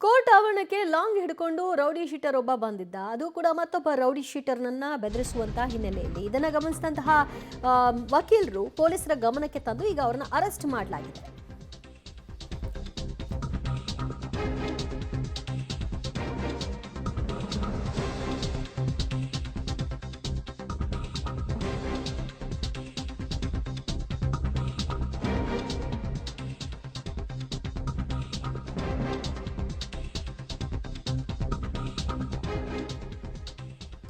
Court ಆವರಣಕ್ಕೆ long ಹಿಡ್ಕೊಂಡು rowdy sheeter ಒಬ್ಬ ಬಂದಿದ್ದ. ಅದು ಕೂಡ ಮತ್ತೊಬ್ಬ ರೌಡಿ ಶೀಟರ್ನನ್ನ ಬೆದರಿಸುವಂತಹ ಹಿನ್ನೆಲೆಯಲ್ಲಿ ಇದನ್ನ ಗಮನಿಸಿದಂತಹ ವಕೀಲರು ಪೊಲೀಸರ ಗಮನಕ್ಕೆ ತಂದು ಈಗ ಅವರನ್ನ ಅರೆಸ್ಟ್ ಮಾಡಲಾಗಿದೆ.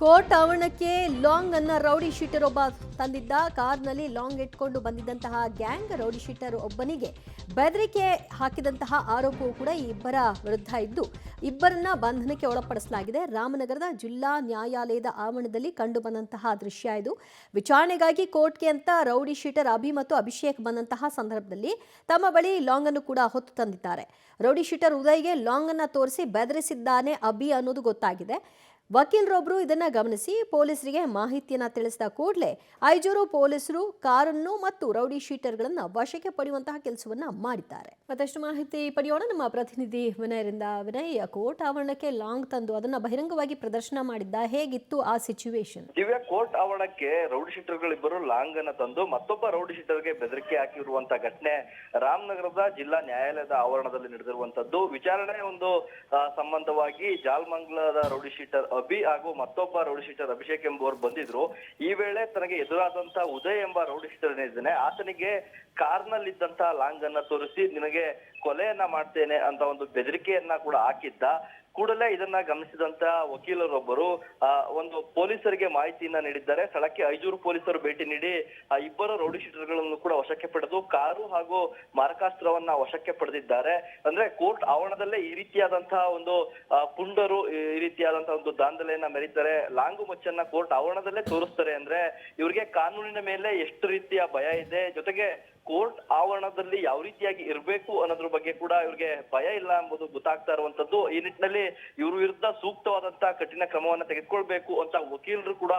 ಕೋರ್ಟ್ ಆವರಣಕ್ಕೆ ಲಾಂಗ್ ಅನ್ನ ರೌಡಿ ಶೀಟರ್ ಒಬ್ಬ ತಂದಿದ್ದ. ಕಾರ್ನಲ್ಲಿ ಲಾಂಗ್ ಇಟ್ಕೊಂಡು ಬಂದಿದ್ದಂತಹ ಗ್ಯಾಂಗ್ ರೌಡಿ ಶೀಟರ್ ಒಬ್ಬನಿಗೆ ಬೆದರಿಕೆ ಹಾಕಿದಂತಹ ಆರೋಪವೂ ಕೂಡ ಈ ಇಬ್ಬರ ವಿರುದ್ಧ ಇದ್ದು ಇಬ್ಬರನ್ನ ಬಂಧನಕ್ಕೆ ಒಳಪಡಿಸಲಾಗಿದೆ. ರಾಮನಗರದ ಜಿಲ್ಲಾ ನ್ಯಾಯಾಲಯದ ಆವರಣದಲ್ಲಿ ಕಂಡು ಬಂದಂತಹ ದೃಶ್ಯ ಇದು. ವಿಚಾರಣೆಗಾಗಿ ಕೋರ್ಟ್ಗೆ ಅಂತ ರೌಡಿ ಶೀಟರ್ ಅಭಿ ಮತ್ತು ಅಭಿಷೇಕ್ ಬಂದಂತಹ ಸಂದರ್ಭದಲ್ಲಿ ತಮ್ಮ ಬಳಿ ಲಾಂಗ್ ಅನ್ನು ಕೂಡ ಹೊತ್ತು ತಂದಿದ್ದಾರೆ. ರೌಡಿ ಶೀಟರ್ ಉದಯ್ಗೆ ಲಾಂಗ್ ಅನ್ನ ತೋರಿಸಿ ಬೆದರಿಸಿದ್ದಾನೆ ಅಭಿ ಅನ್ನೋದು ಗೊತ್ತಾಗಿದೆ. ವಕೀಲರೊಬ್ಬರು ಇದನ್ನ ಗಮನಿಸಿ ಪೊಲೀಸರಿಗೆ ಮಾಹಿತಿಯನ್ನ ತಿಳಿಸಿದ ಕೂಡಲೇ ಐಜೂರು ಪೊಲೀಸರು ಕಾರನ್ನು ಮತ್ತು ರೌಡಿ ಶೀಟರ್ಗಳನ್ನ ವಶಕ್ಕೆ ಪಡೆಯುವಂತಹ ಕೆಲಸವನ್ನ ಮಾಡಿದ್ದಾರೆ. ಮತ್ತಷ್ಟು ಮಾಹಿತಿ ಪಡೆಯೋಣ ನಮ್ಮ ಪ್ರತಿನಿಧಿ ವಿನಯರಿಂದ. ವಿನಯ್, ಕೋರ್ಟ್ ಆವರಣಕ್ಕೆ ಲಾಂಗ್ ತಂದು ಅದನ್ನ ಬಹಿರಂಗವಾಗಿ ಪ್ರದರ್ಶನ ಮಾಡಿದ್ದ, ಹೇಗಿತ್ತು ಆ ಸಿಚುವೇಶನ್? ದಿವ್ಯಾ, ಕೋರ್ಟ್ ಆವರಣಕ್ಕೆ ರೌಡಿ ಶೀಟರ್ಗಳಿಬ್ಬರು ಲಾಂಗ್ ಅನ್ನ ತಂದು ಮತ್ತೊಬ್ಬ ರೌಡಿ ಶೀಟರ್ಗೆ ಬೆದರಿಕೆ ಹಾಕಿರುವಂತಹ ಘಟನೆ ರಾಮನಗರದ ಜಿಲ್ಲಾ ನ್ಯಾಯಾಲಯದ ಆವರಣದಲ್ಲಿ ನಡೆದಿರುವಂತದ್ದು. ವಿಚಾರಣೆ ಒಂದು ಸಂಬಂಧವಾಗಿ ಜಾಲ್ಮಂಗ್ಲದ ರೌಡಿ ಶೀಟರ್ ಅಭಿ ಹಾಗೂ ಮತ್ತೊಬ್ಬ ರೌಡಿ ಶೀಟರ್ ಅಭಿಷೇಕ್ ಎಂಬುವರು ಬಂದಿದ್ರು. ಈ ವೇಳೆ ತನಗೆ ಎದುರಾದಂತಹ ಉದಯ್ ಎಂಬ ರೌಡಿ ಶೀಟರ್ ಏನಿದ್ದಾನೆ ಆತನಿಗೆ ಕಾರ್ನಲ್ಲಿದ್ದಂತಹ ಲಾಂಗ್ ಅನ್ನ ತೋರಿಸಿ ನಿನಗೆ ಕೊಲೆಯನ್ನ ಮಾಡ್ತೇನೆ ಅಂತ ಒಂದು ಬೆದರಿಕೆಯನ್ನ ಕೂಡ ಹಾಕಿದ್ದ. ಕೂಡಲೇ ಇದನ್ನ ಗಮನಿಸಿದಂತ ವಕೀಲರೊಬ್ಬರು ಒಂದು ಪೊಲೀಸರಿಗೆ ಮಾಹಿತಿಯನ್ನ ನೀಡಿದ್ದಾರೆ. ಸ್ಥಳಕ್ಕೆ ಐಜೂರು ಪೊಲೀಸರು ಭೇಟಿ ನೀಡಿ ಆ ಇಬ್ಬರು ರೌಡಿ ಶೀಟರ್ಗಳನ್ನು ಕೂಡ ವಶಕ್ಕೆ ಪಡೆದು ಕಾರು ಹಾಗೂ ಮಾರಕಾಸ್ತ್ರವನ್ನ ವಶಕ್ಕೆ ಪಡೆದಿದ್ದಾರೆ. ಅಂದ್ರೆ ಕೋರ್ಟ್ ಆವರಣದಲ್ಲೇ ಈ ರೀತಿಯಾದಂತಹ ಒಂದು ಪುಂಡರು ಈ ರೀತಿಯಾದಂತಹ ಒಂದು ದಾಂಧಲೆಯನ್ನ ಮೆರೀತಾರೆ, ಲಾಂಗು ಮಚ್ಚನ್ನ ಕೋರ್ಟ್ ಆವರಣದಲ್ಲೇ ತೋರಿಸ್ತಾರೆ. ಅಂದ್ರೆ ಇವ್ರಿಗೆ ಕಾನೂನಿನ ಮೇಲೆ ಎಷ್ಟು ರೀತಿಯ ಭಯ ಇದೆ, ಜೊತೆಗೆ ಕೋರ್ಟ್ ಆವರಣದಲ್ಲಿ ಯಾವ ರೀತಿಯಾಗಿ ಇರಬೇಕು ಅನ್ನೋದ್ರ ಬಗ್ಗೆ ಕೂಡ ಇವ್ರಿಗೆ ಭಯ ಇಲ್ಲ ಎಂಬುದು ಗೊತ್ತಾಗ್ತಾ ಇರುವಂತದ್ದು. ಈ ನಿಟ್ಟಿನಲ್ಲಿ ಇವ್ರ ವಿರುದ್ಧ ಸೂಕ್ತವಾದಂತಹ ಕಠಿಣ ಕ್ರಮವನ್ನ ತೆಗೆದುಕೊಳ್ಬೇಕು ಅಂತ ವಕೀಲರು ಕೂಡ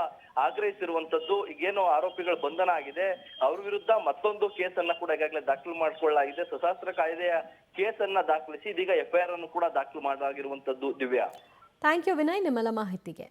ಆಗ್ರಹಿಸಿರುವಂತದ್ದು. ಈಗೇನು ಆರೋಪಿಗಳ ಬಂಧನ ಆಗಿದೆ, ಅವ್ರ ವಿರುದ್ಧ ಮತ್ತೊಂದು ಕೇಸನ್ನ ಕೂಡ ಈಗಾಗಲೇ ದಾಖಲು ಮಾಡಿಕೊಳ್ಳಲಾಗಿದೆ. ಸಶಸ್ತ್ರ ಕಾಯ್ದೆಯ ಕೇಸನ್ನ ದಾಖಲಿಸಿ ಇದೀಗ FIR ಅನ್ನು ಕೂಡ ದಾಖಲು ಮಾಡಲಾಗಿರುವಂತದ್ದು. ದಿವ್ಯಾ, ಥ್ಯಾಂಕ್ ಯು ವಿನಯ್ ನಿಮ್ಮೆಲ್ಲ ಮಾಹಿತಿಗೆ.